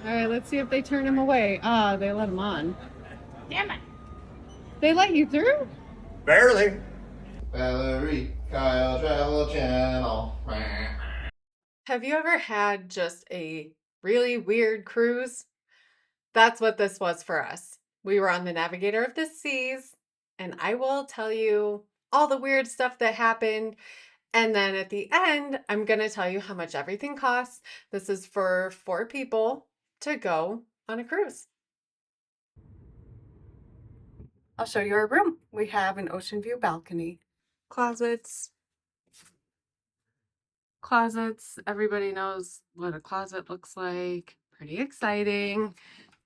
All right, let's see if they turn him away. Ah, they let him on. Damn it. They let you through? Barely. Valerie, Kyle Travel Channel. Have you ever had just a really weird cruise? That's what this was for us. We were on the Navigator of the Seas, and I will tell you all the weird stuff that happened. And then at the end, I'm going to tell you how much everything costs. This is for 4 people to go on a cruise. I'll show you our room. We have an ocean view balcony, closets. Everybody knows what a closet looks like. Pretty exciting.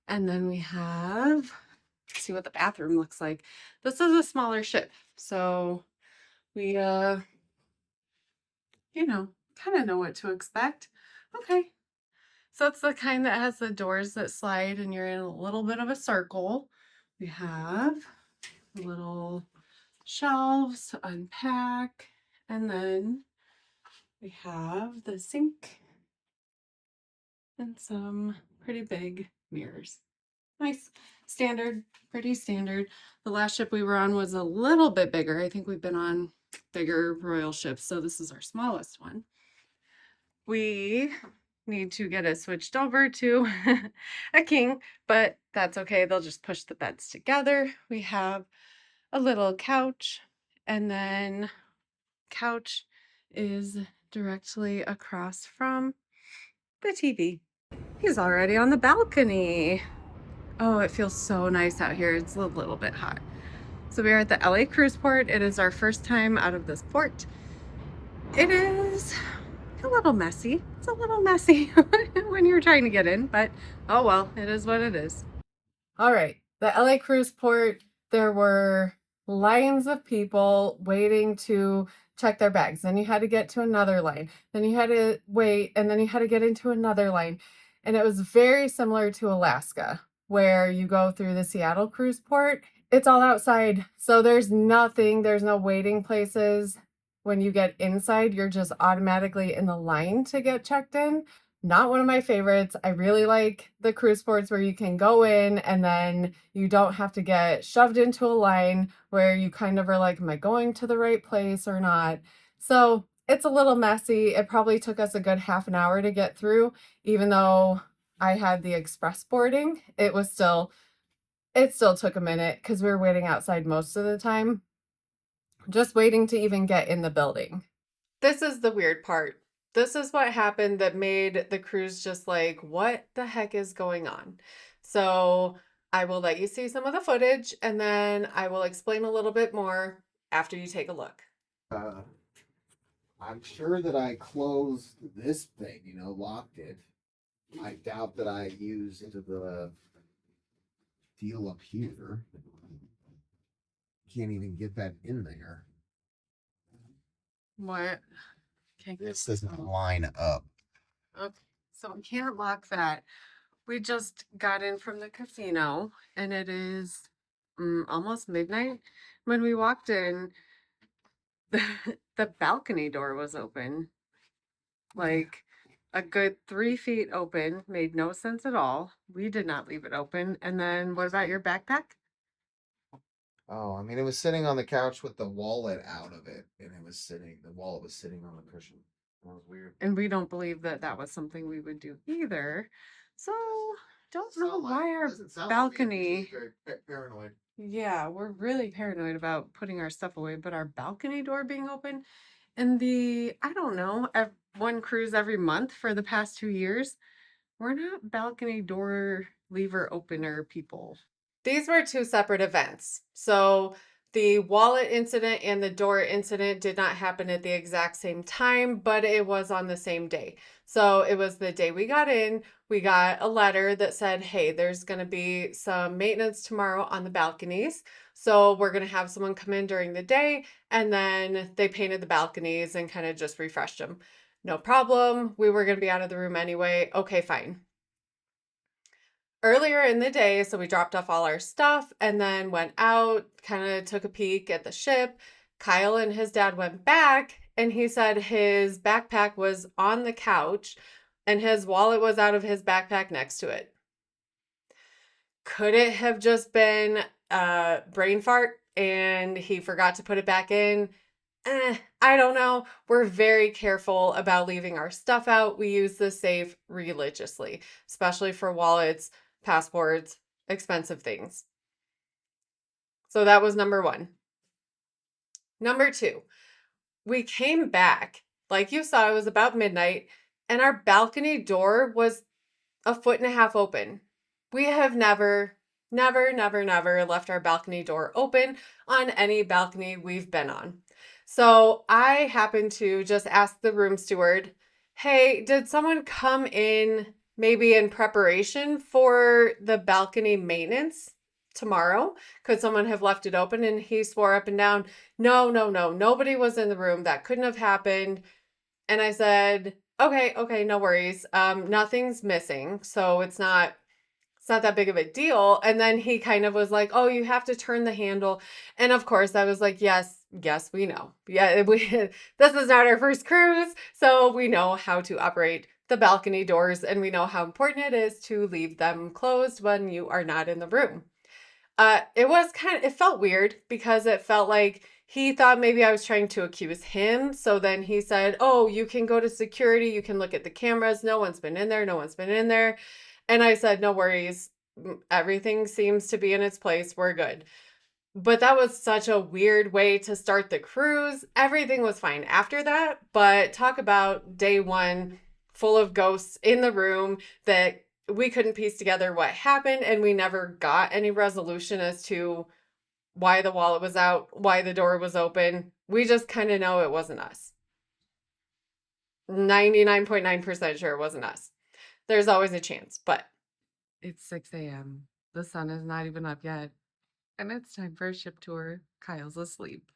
And then we have, let's see what the bathroom looks like. This is a smaller ship, so we kind of know what to expect. Okay. So it's the kind that has the doors that slide and you're in a little bit of a circle. We have little shelves to unpack, and then we have the sink and some pretty big mirrors. Nice. Standard, pretty standard. The last ship we were on was a little bit bigger. I think we've been on bigger royal ships, so this is our smallest one. We need to get it switched over to a king, but that's okay. They'll just push the beds together. We have a little couch, and then couch is directly across from the TV. He's already on the balcony. Oh, it feels so nice out here. It's a little bit hot. So we are at the LA cruise port. It is our first time out of this port. It is a little messy. It's a little messy when you're trying to get in, but oh well, it is what it is. All right, the LA cruise port, there were lines of people waiting to check their bags. Then you had to get to another line. Then you had to wait, and then you had to get into another line. And it was very similar to Alaska, where you go through the Seattle cruise port. It's all outside, so there's nothing, there's no waiting places. When you get inside, you're just automatically in the line to get checked in. Not one of my favorites. I really like the cruise ports where you can go in and then you don't have to get shoved into a line where you kind of are like, am I going to the right place or not? So it's a little messy. It probably took us a good half an hour to get through, even though I had the express boarding. It still took a minute because we were waiting outside most of the time, just waiting to even get in the building. This is the weird part. This is what happened that made the cruise just like, what the heck is going on? So I will let you see some of the footage and then I will explain a little bit more after you take a look. I'm sure that I closed this thing, locked it. I doubt that I used the deal up here. Can't even get that in there. What? Okay. This doesn't line up. Okay. So we can't lock that. We just got in from the casino and it is almost midnight. When we walked in, the balcony door was open. Like a good 3 feet open, made no sense at all. We did not leave it open. And then what about your backpack? Oh, I mean, it was sitting on the couch with the wallet out of it, and the wallet was sitting on the cushion. That was weird. And we don't believe that that was something we would do either. So don't know why our balcony. Very paranoid. Yeah, we're really paranoid about putting our stuff away, but our balcony door being open and I don't know, one cruise every month for the past 2 years, we're not balcony door lever opener people. These were two separate events. So the wallet incident and the door incident did not happen at the exact same time, but it was on the same day. So it was the day we got in, we got a letter that said, hey, there's going to be some maintenance tomorrow on the balconies. So we're going to have someone come in during the day, and then they painted the balconies and kind of just refreshed them. No problem. We were going to be out of the room anyway. Okay, fine. Earlier in the day, so we dropped off all our stuff and then went out, kind of took a peek at the ship. Kyle and his dad went back and he said his backpack was on the couch and his wallet was out of his backpack next to it. Could it have just been a brain fart and he forgot to put it back in? I don't know. We're very careful about leaving our stuff out. We use the safe religiously, especially for wallets, passports, expensive things. So that was number one. Number two, we came back. Like you saw, it was about midnight, and our balcony door was a foot and a half open. We have never left our balcony door open on any balcony we've been on. So I happened to just ask the room steward, hey, did someone come in maybe in preparation for the balcony maintenance tomorrow? Could someone have left it open? And he swore up and down, no, nobody was in the room. That couldn't have happened. And I said, okay, no worries. Nothing's missing, so it's not that big of a deal. And then he kind of was like, oh, you have to turn the handle. And of course I was like, yes, we know. Yeah, this is not our first cruise, so we know how to operate the balcony doors, and we know how important it is to leave them closed when you are not in the room. It felt weird because it felt like he thought maybe I was trying to accuse him. So then he said, oh, you can go to security. You can look at the cameras. No one's been in there. No one's been in there. And I said, no worries. Everything seems to be in its place. We're good. But that was such a weird way to start the cruise. Everything was fine after that. But talk about day one full of ghosts in the room that we couldn't piece together what happened, and we never got any resolution as to why the wallet was out, why the door was open. We just kind of know it wasn't us. 99.9% sure it wasn't us. There's always a chance, but it's 6 a.m. The sun is not even up yet, and it's time for a ship tour. Kyle's asleep.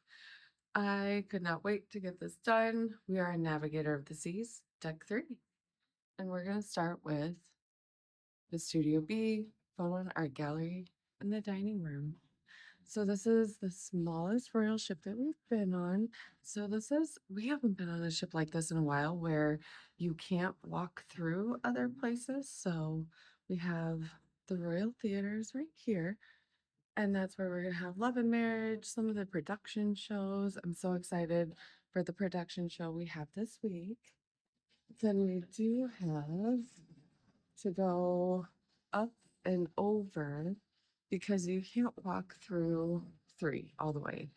I could not wait to get this done. We are a Navigator of the Seas, Deck 3. And we're going to start with the Studio B, photo and art gallery, and the dining room. So this is the smallest royal ship that we've been on. So we haven't been on a ship like this in a while where you can't walk through other places. So we have the Royal Theaters right here. And that's where we're going to have Love and Marriage, some of the production shows. I'm so excited for the production show we have this week. Then we do have to go up and over because you can't walk through 3 all the way.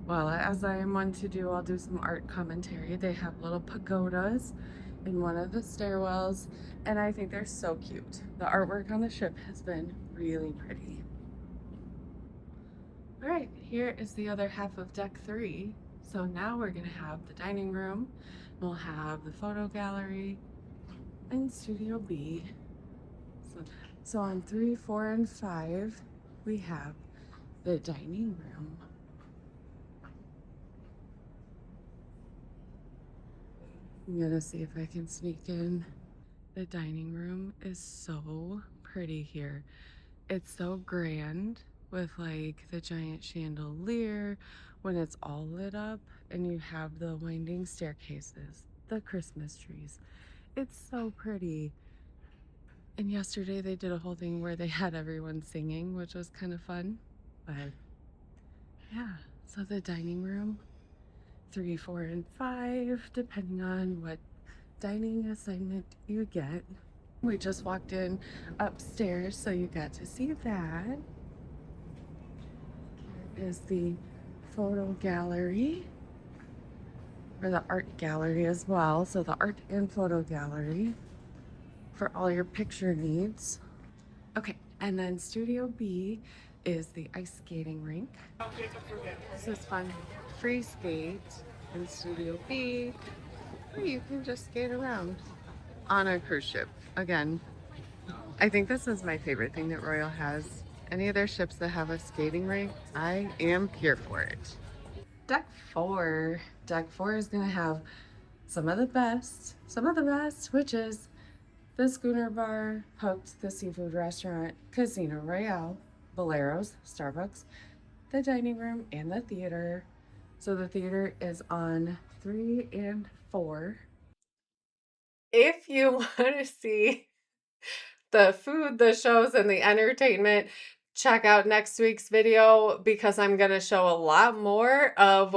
Well, as I am one to do, I'll do some art commentary. They have little pagodas in one of the stairwells, and I think they're so cute. The artwork on the ship has been really pretty. All right, here is the other half of Deck 3. So now we're gonna have the dining room, we'll have the photo gallery, and Studio B. So on 3, 4, and 5, we have the dining room. I'm gonna see if I can sneak in. The dining room is so pretty here. It's so grand with like the giant chandelier when it's all lit up, and you have the winding staircases, the Christmas trees. It's so pretty. And yesterday they did a whole thing where they had everyone singing, which was kind of fun. But yeah, so the dining room, 3, 4, and 5, depending on what dining assignment you get. We just walked in upstairs, so you got to see that. Here is the photo gallery, or the art gallery as well. So the art and photo gallery for all your picture needs. Okay, and then Studio B is the ice skating rink. This is fun. Free skate in Studio B, or you can just skate around on a cruise ship. Again, I think this is my favorite thing that Royal has. Any of their ships that have a skating rink, I am here for it. Deck 4. Deck 4 is going to have some of the best, which is the Schooner Bar, Hooked, the Seafood Restaurant, Casino Royale, Boleros, Starbucks, the dining room, and the theater. So the theater is on 3 and 4. If you want to see the food, the shows, and the entertainment, check out next week's video because I'm going to show a lot more of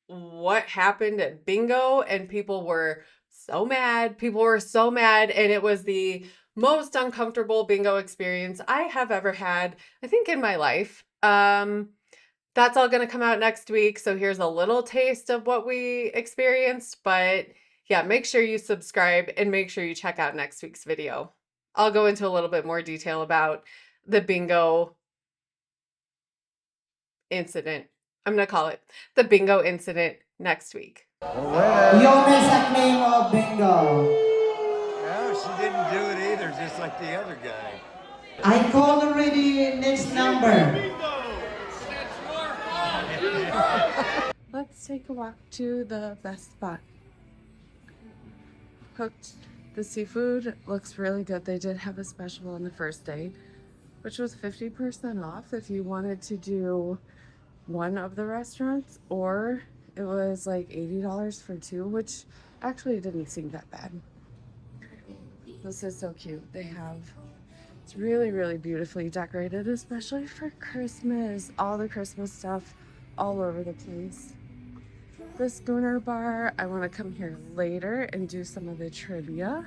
what happened at bingo, and people were so mad. People were so mad, and it was the most uncomfortable bingo experience I have ever had, I think, in my life. That's all going to come out next week. So here's a little taste of what we experienced. But yeah, make sure you subscribe and make sure you check out next week's video. I'll go into a little bit more detail about the bingo incident. I'm going to call it the bingo incident next week. Yung exact name of bingo. No, she didn't do it either, just like the other guy. I called already next number. Let's take a walk to the best spot. Cooked the seafood looks really good. They did have a special on the first day, which was 50% off if you wanted to do one of the restaurants, or it was like $80 for two, which actually didn't seem that bad. This is so cute. It's really, really beautifully decorated, especially for Christmas. All the Christmas stuff all over the place. The Schooner Bar, I want to come here later and do some of the trivia.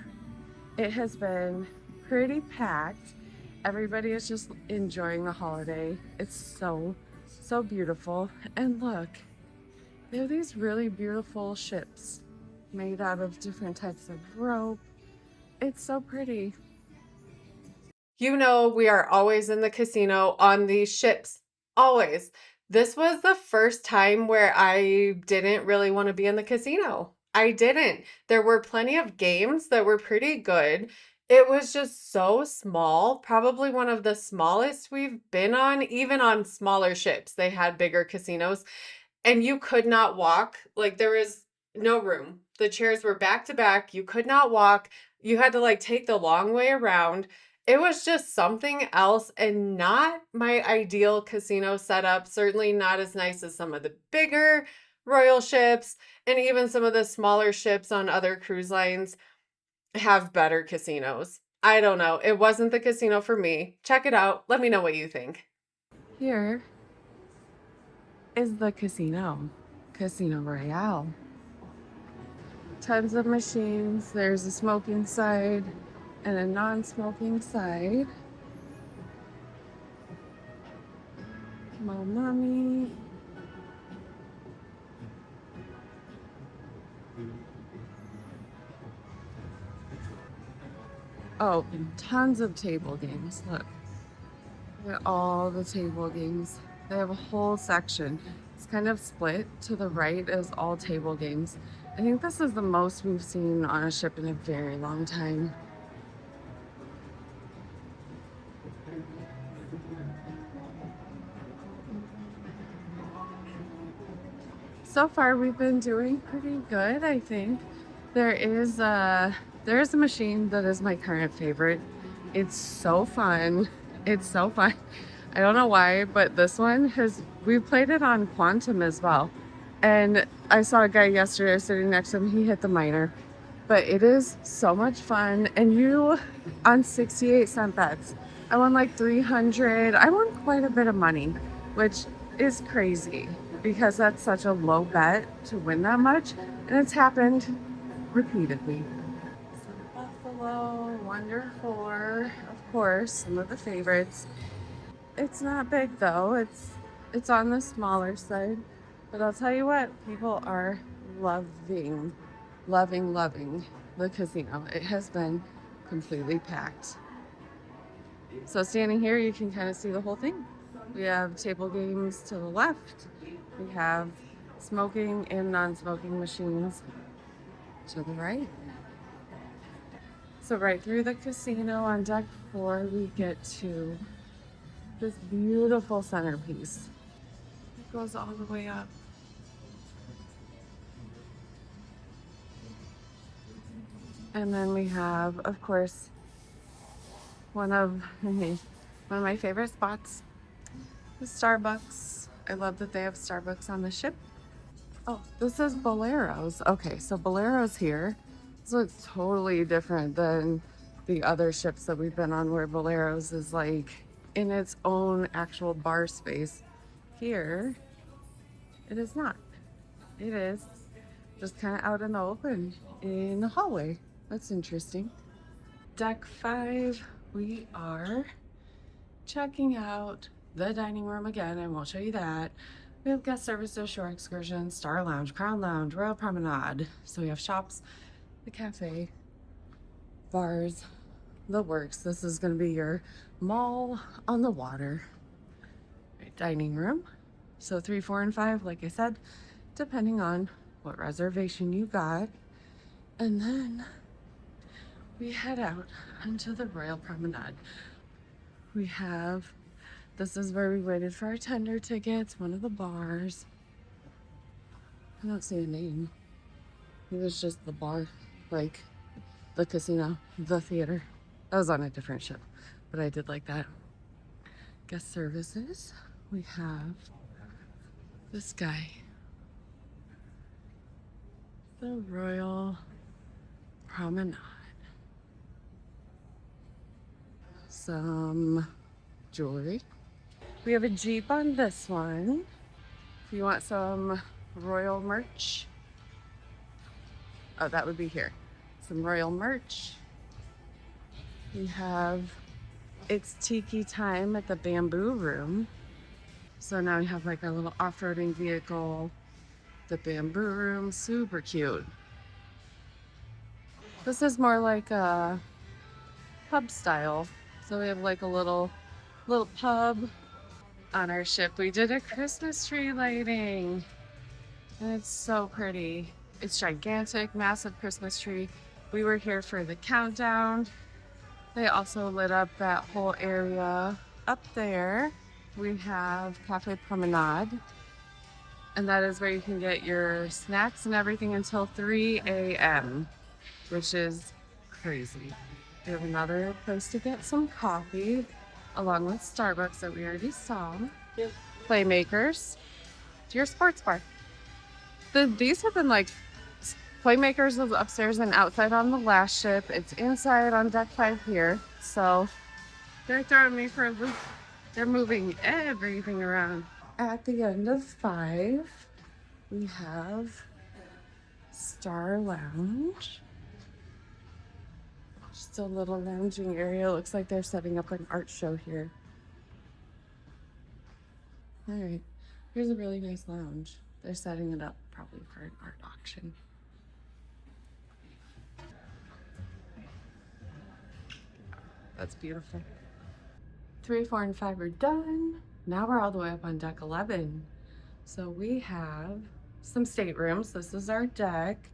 It has been pretty packed. Everybody is just enjoying the holiday. It's so beautiful. And look, they have these really beautiful ships made out of different types of rope. It's so pretty. You know, we are always in the casino on these ships. Always. This was the first time where I didn't really want to be in the casino. I didn't. There were plenty of games that were pretty good. It was just so small, probably one of the smallest we've been on, even on smaller ships. They had bigger casinos, and you could not walk. Like, there was no room. The chairs were back to back. You could not walk. You had to like take the long way around. It was just something else and not my ideal casino setup. Certainly not as nice as some of the bigger royal ships, and even some of the smaller ships on other cruise lines have better casinos. I don't know. It wasn't the casino for me. Check it out. Let me know what you think. Here is the casino, Casino Royale. Tons of machines. There's a smoking side and a non-smoking side. Mommy. Oh, and tons of table games. Look at all the table games. They have a whole section. It's kind of split. To the right is all table games. I think this is the most we've seen on a ship in a very long time. So far we've been doing pretty good, I think. There is a machine that is my current favorite. It's so fun. It's so fun. I don't know why, but this one we've played it on Quantum as well. And I saw a guy yesterday sitting next to him, he hit the minor. But it is so much fun. And you, on 68-cent bets, I won like 300. I won quite a bit of money, which is crazy because that's such a low bet to win that much. And it's happened repeatedly. So Buffalo, Wonder 4, of course, some of the favorites. It's not big though. It's on the smaller side. But I'll tell you what, people are loving the casino. It has been completely packed. So standing here, you can kind of see the whole thing. We have table games to the left. We have smoking and non-smoking machines to the right. So right through the casino on deck 4, we get to this beautiful centerpiece. It goes all the way up. And then we have, of course, one of my favorite spots, the Starbucks. I love that they have Starbucks on the ship. Oh, this is Bolero's. Okay, so Bolero's here. So it's totally different than the other ships that we've been on where Valero's is like in its own actual bar space. Here, it is not. It is just kind of out in the open in the hallway. That's interesting. Deck 5, we are checking out the dining room again. I won't show you that. We have guest services, shore excursions, Star Lounge, Crown Lounge, Royal Promenade. So we have shops, the cafe, bars, the works. This is going to be your mall on the water. Right, dining room. So 3, 4, and 5, like I said, depending on what reservation you got. And then we head out onto the Royal Promenade. We have, this is where we waited for our tender tickets, one of the bars. I don't see a name. It was just the bar, like the casino, the theater. That was on a different ship, but I did like that. Guest services, we have this guy, the Royal Promenade. Some jewelry. We have a Jeep on this one. If you want some royal merch, oh, that would be here. Some royal merch. We have It's Tiki Time at the Bamboo Room. So now we have like a little off-roading vehicle. The Bamboo Room, super cute. This is more like a pub style. So we have like a little pub. On our ship, we did a Christmas tree lighting. And it's so pretty. It's gigantic, massive Christmas tree. We were here for the countdown. They also lit up that whole area. Up there, we have Cafe Promenade. And that is where you can get your snacks and everything until 3 a.m., which is crazy. We have another place to get some coffee, along with Starbucks that we already saw. Playmakers. It's your sports bar. These have been like, Playmakers was upstairs and outside on the last ship. It's inside on deck 5 here. So they're throwing me for a loop. They're moving everything around. At the end of 5, we have Star Lounge. Just a little lounging area. Looks like they're setting up an art show here. All right, here's a really nice lounge. They're setting it up probably for an art auction. That's beautiful. 3, 4, and 5 are done. Now we're all the way up on deck 11. So we have some staterooms. This is our deck.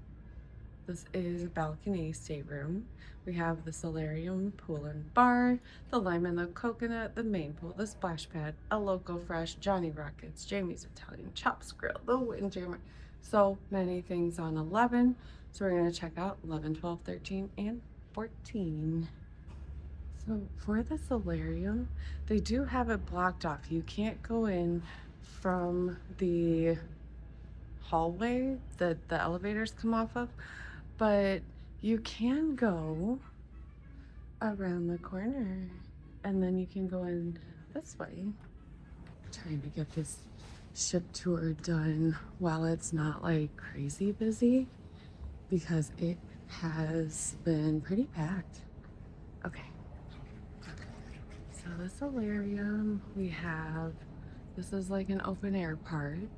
This is a balcony stateroom. We have the solarium, pool and bar, the lime and the coconut, the main pool, the splash pad, a Loco Fresh, Johnny Rockets, Jamie's Italian Chops Grill, the Windjammer. So many things on 11. So we're gonna check out 11, 12, 13, and 14. So for the solarium, they do have it blocked off. You can't go in from the hallway that the elevators come off of, but you can go around the corner and then you can go in this way. Trying to get this ship tour done while it's not like crazy busy because it has been pretty packed. Okay. So the solarium we have, this is like an open air part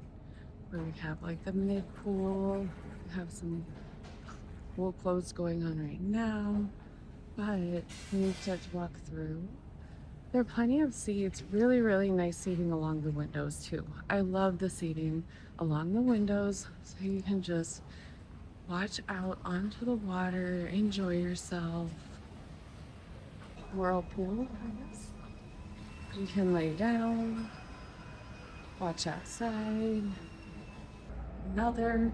where we have like the mid pool. We have some pool clothes going on right now, but when you start to walk through, there are plenty of seats, really, really nice seating along the windows too. I love the seating along the windows so you can just watch out onto the water, enjoy yourself. Whirlpool, I guess. You can lay down, watch outside. Another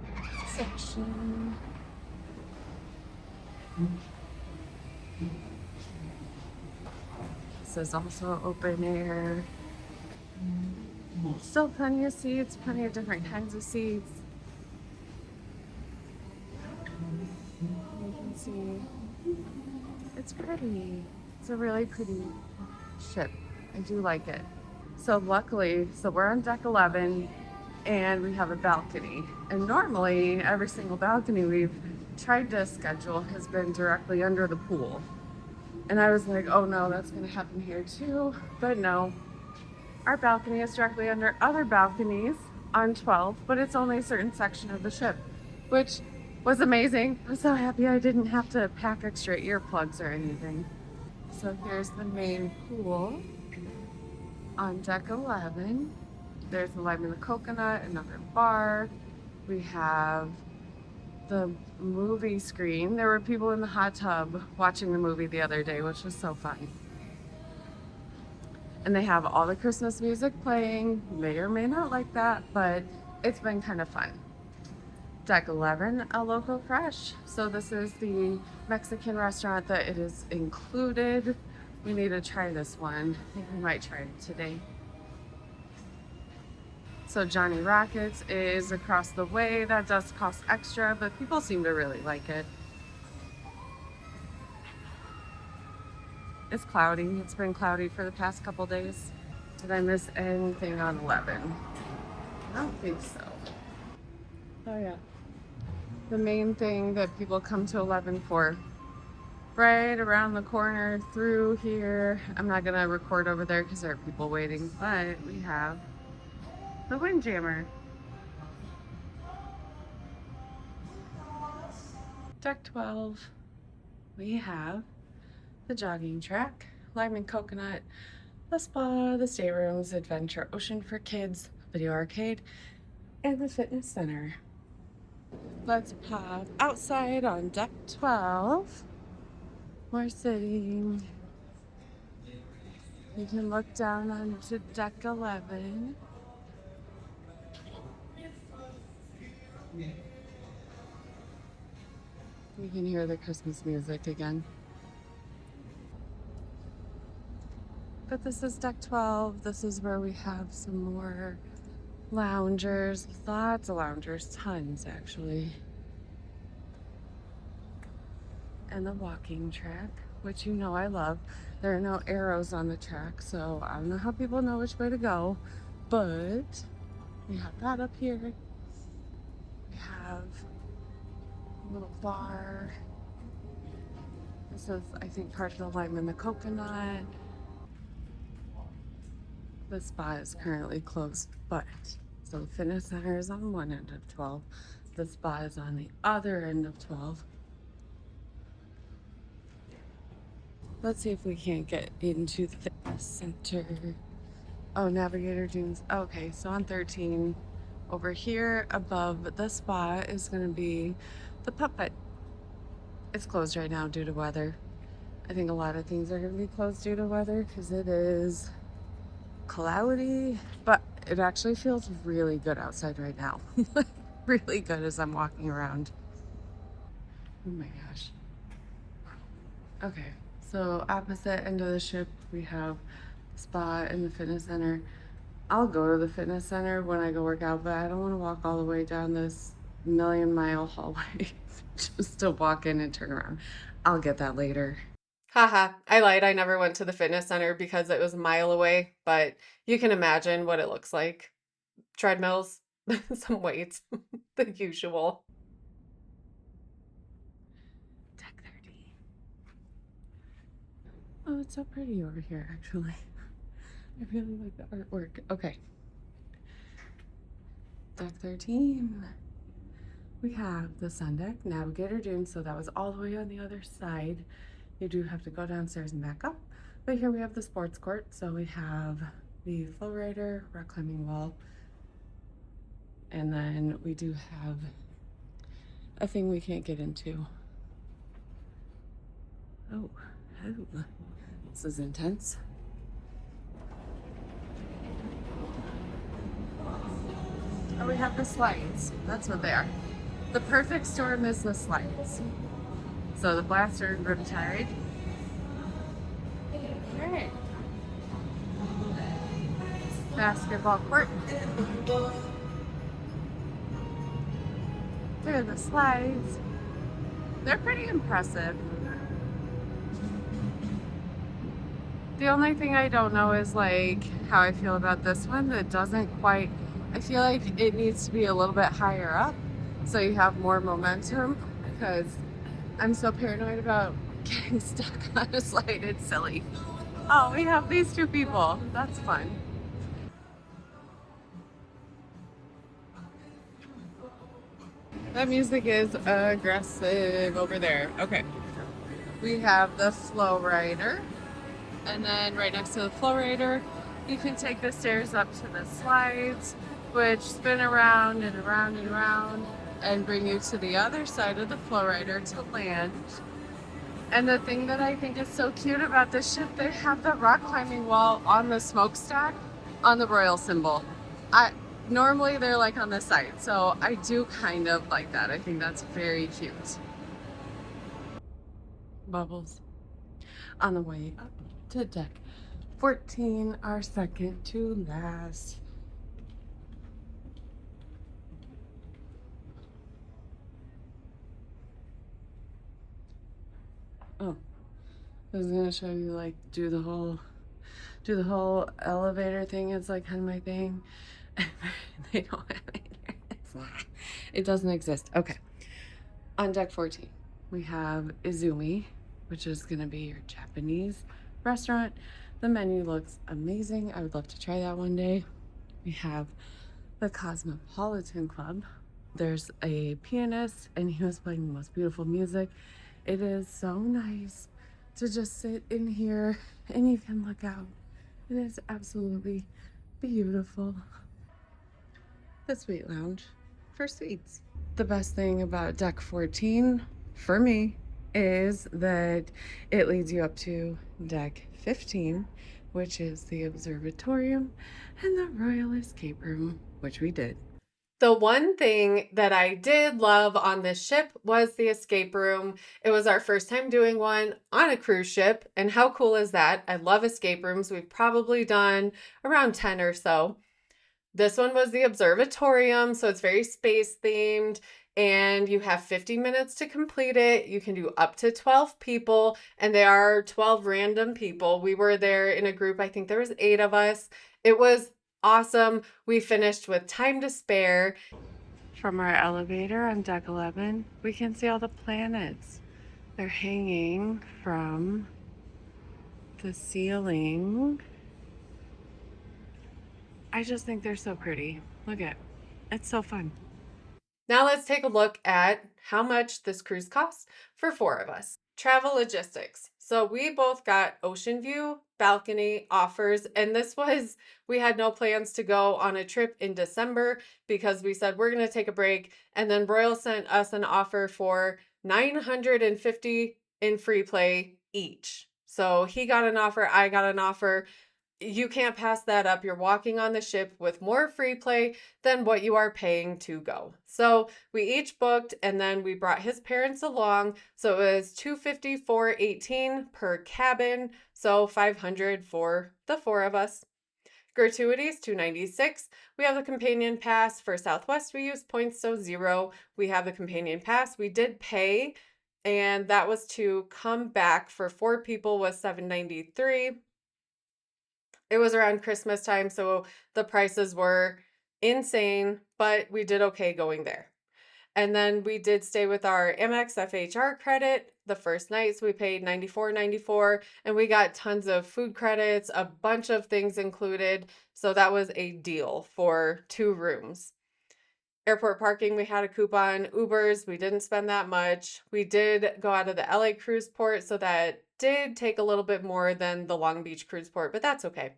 section. This is also open air. Still plenty of seats, plenty of different kinds of seats. You can see. It's pretty. It's a really pretty ship. I do like it. So luckily, we're on deck 11 and we have a balcony. And normally every single balcony we've tried to schedule has been directly under the pool. And I was like, oh no, that's gonna happen here too. But no, our balcony is directly under other balconies on 12, but it's only a certain section of the ship, which was amazing. I'm so happy I didn't have to pack extra earplugs or anything. So here's the main pool on deck 11. There's the Lime and the Coconut, another bar. We have the movie screen. There were people in the hot tub watching the movie the other day, which was so fun. And they have all the Christmas music playing. You may or may not like that, but it's been kind of fun. Deck 11, a local fresh. So this is the Mexican restaurant that it is included. We need to try this one. I think we might try it today. So Johnny Rockets is across the way. That does cost extra, but people seem to really like it. It's cloudy. It's been cloudy for the past couple days. Did I miss anything on 11? I don't think so. Oh yeah. The main thing that people come to 11 for. Right around the corner through here. I'm not gonna record over there because there are people waiting, but we have the Windjammer. Deck 12, we have the jogging track, Lime and Coconut, the spa, the staterooms, Adventure Ocean for kids, video arcade, and the fitness center. Let's pop outside on deck 12. We're sitting. You can look down onto deck 11. You can hear the Christmas music again. But this is deck 12. This is where we have some more loungers. Lots of loungers, tons actually. And the walking track, which you know I love. There are no arrows on the track, so I don't know how people know which way to go, but we have that up here. We have a little bar. This is, I think, part of the Lime and the Coconut. The spa is currently closed, but so the fitness center is on one end of 12. The spa is on the other end of 12. Let's see if we can't get into the fitness center. Oh, Navigator Dunes. Okay, so on 13, over here above the spa is going to be the puppet. It's closed right now due to weather. I think a lot of things are going to be closed due to weather because it is cloudy, but it actually feels really good outside right now. Really good as I'm walking around. Oh my gosh. Okay. So opposite end of the ship, we have the spa and the fitness center. I'll go to the fitness center when I go work out, but I don't want to walk all the way down this million-mile hallway just to walk in and turn around. I'll get that later. Haha, I lied. I never went to the fitness center because it was a mile away, but you can imagine what it looks like. Treadmills, some weights, the usual. Deck 13. Oh, it's so pretty over here, actually. I really like the artwork. Okay. Deck 13. We have the sun deck, Navigator Dunes, so that was all the way on the other side. You do have to go downstairs and back up. But here we have the sports court, so we have the flow rider, rock climbing wall, and then we do have a thing we can't get into. Oh, this is intense. Oh, we have the slides. That's what they are. The perfect storm is the slides. So the blaster and riptide. Alright. Basketball court. There are the slides. They're pretty impressive. The only thing I don't know is like how I feel about this one that doesn't quite, I feel like it needs to be a little bit higher up so you have more momentum, because I'm so paranoid about getting stuck on a slide. It's silly. Oh, we have these two people. That's fun. That music is aggressive over there. Okay. We have the flow rider. And then right next to the flow rider, you can take the stairs up to the slides, which spin around and around and around and bring you to the other side of the flow rider to land. And the thing that I think is so cute about this ship, they have the rock climbing wall on the smokestack on the royal symbol. Normally they're like on the side, so I do kind of like that. I think that's very cute. Bubbles on the way up to deck 14, our second to last. Oh, I was gonna show you like do the whole elevator thing. It's like kind of my thing. They don't have it. It doesn't exist. Okay. On deck 14, we have Izumi, which is gonna be your Japanese restaurant. The menu looks amazing. I would love to try that one day. We have the Cosmopolitan Club. There's a pianist and he was playing the most beautiful music. It is so nice to just sit in here and you can look out. It is absolutely beautiful. The Suite Lounge for suites. The best thing about deck 14 for me is that it leads you up to deck 15, which is the observatorium and the Royal Escape Room, which we did. The one thing that I did love on this ship was the escape room. It was our first time doing one on a cruise ship, and how cool is that? I love escape rooms. We've probably done around 10 or so. This one was the observatorium, so it's very space themed, and you have 50 minutes to complete it. You can do up to 12 people, and there are 12 random people. We were there in a group, I think there was 8 of us. It was awesome. We finished with time to spare. From our elevator on deck 11, we can see all the planets. They're hanging from the ceiling. I just think they're so pretty. Look at it. It's so fun. Now let's take a look at how much this cruise costs for 4 of us. Travel logistics. So we both got Oceanview balcony offers, and we had no plans to go on a trip in December because we said we're going to take a break, and then Royal sent us an offer for $950 in free play each. So he got an offer, I got an offer. You can't pass that up. You're walking on the ship with more free play than what you are paying to go. So we each booked, and then we brought his parents along. So it was $254.18 per cabin. So $500 for the 4 of us. Gratuities, $296. We have the companion pass. For Southwest, we used points, so 0. We have the companion pass. We did pay, and that was to come back for 4 people was $793. It was around Christmas time, so the prices were insane, but we did okay going there. And then we did stay with our Amex FHR credit the first night, so we paid $94.94, and we got tons of food credits, a bunch of things included, so that was a deal for 2 rooms. Airport parking, we had a coupon. Ubers, we didn't spend that much. We did go out of the LA cruise port, so that did take a little bit more than the Long Beach cruise port, but that's okay.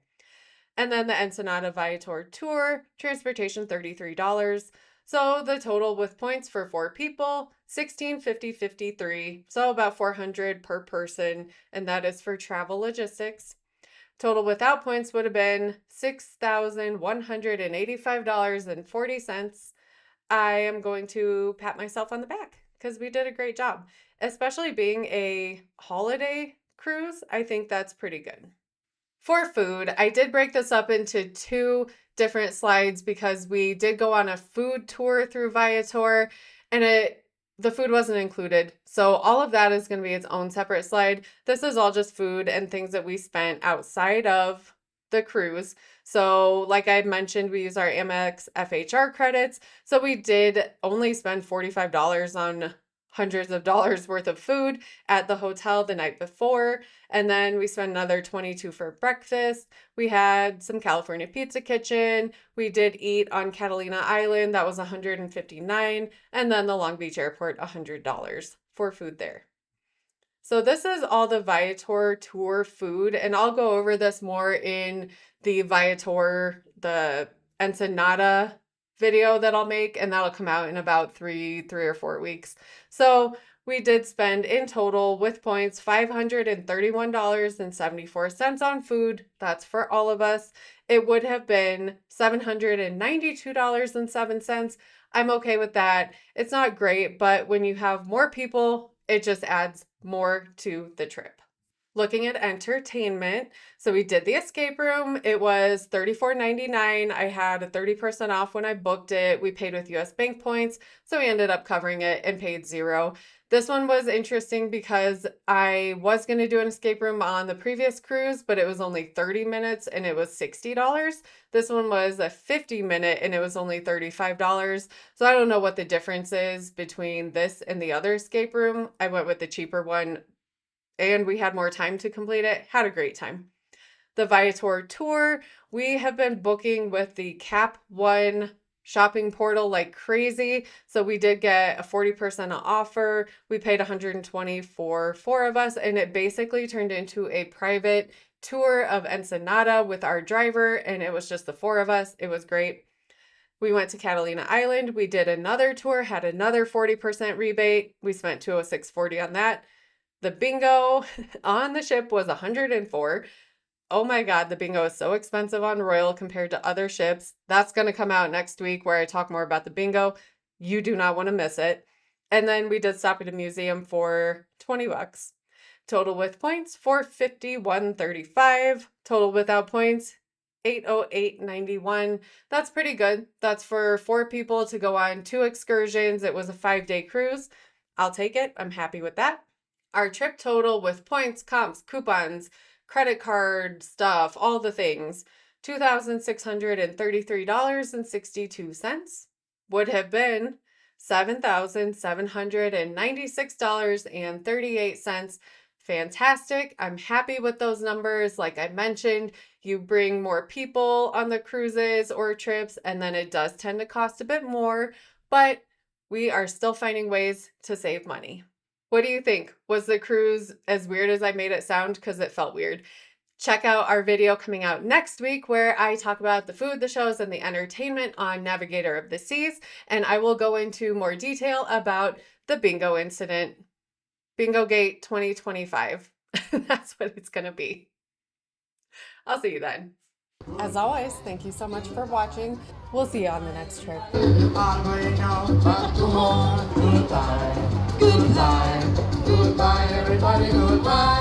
And then the Ensenada Viator tour, transportation $33. So the total with points for 4 people, $1650.53. So about $400 per person, and that is for travel logistics. Total without points would have been $6,185.40. I am going to pat myself on the back because we did a great job, especially being a holiday cruise. I think that's pretty good. For food, I did break this up into 2 different slides because we did go on a food tour through Viator, and it the food wasn't included. So all of that is going to be its own separate slide. This is all just food and things that we spent outside of the cruise. So like I had mentioned, we use our Amex FHR credits. So we did only spend $45 on hundreds of dollars worth of food at the hotel the night before. And then we spent another $22 for breakfast. We had some California Pizza Kitchen. We did eat on Catalina Island. That was $159. And then the Long Beach Airport, $100 for food there. So this is all the Viator tour food, and I'll go over this more in the Viator, the Ensenada video that I'll make, and that'll come out in about three or 4 weeks. So we did spend in total with points $531.74 on food. That's for all of us. It would have been $792.07. I'm okay with that. It's not great, but when you have more people, it just adds more to the trip. Looking at entertainment, so we did the escape room. It was $34.99. I had a 30% off when I booked it. We paid with US bank points, so we ended up covering it and paid $0. This one was interesting because I was going to do an escape room on the previous cruise, but it was only 30 minutes and it was $60. This one was a 50-minute and it was only $35. So I don't know what the difference is between this and the other escape room. I went with the cheaper one and we had more time to complete it. Had a great time. The Viator tour, we have been booking with the Cap One shopping portal like crazy. So we did get a 40% offer. We paid $120 for 4 of us, and it basically turned into a private tour of Ensenada with our driver, and it was just the 4 of us. It was great. We went to Catalina Island. We did another tour, had another 40% rebate. We spent $206.40 on that. The bingo on the ship was $104. Oh my God, the bingo is so expensive on Royal compared to other ships. That's going to come out next week where I talk more about the bingo. You do not want to miss it. And then we did stop at a museum for $20. Total with points, $451.35. Total without points, $808.91. That's pretty good. That's for 4 people to go on 2 excursions. It was a 5-day cruise. I'll take it. I'm happy with that. Our trip total with points, comps, coupons, credit card stuff, all the things, $2,633.62 would have been $7,796.38. Fantastic. I'm happy with those numbers. Like I mentioned, you bring more people on the cruises or trips, and then it does tend to cost a bit more, but we are still finding ways to save money. What do you think? Was the cruise as weird as I made it sound? Because it felt weird. Check out our video coming out next week where I talk about the food, the shows, and the entertainment on Navigator of the Seas. And I will go into more detail about the bingo incident. Bingo Gate 2025. That's what it's going to be. I'll see you then. As always, thank you so much for watching. We'll see you on the next trip. On way now, back to home. Goodbye, goodbye, goodbye, everybody, goodbye.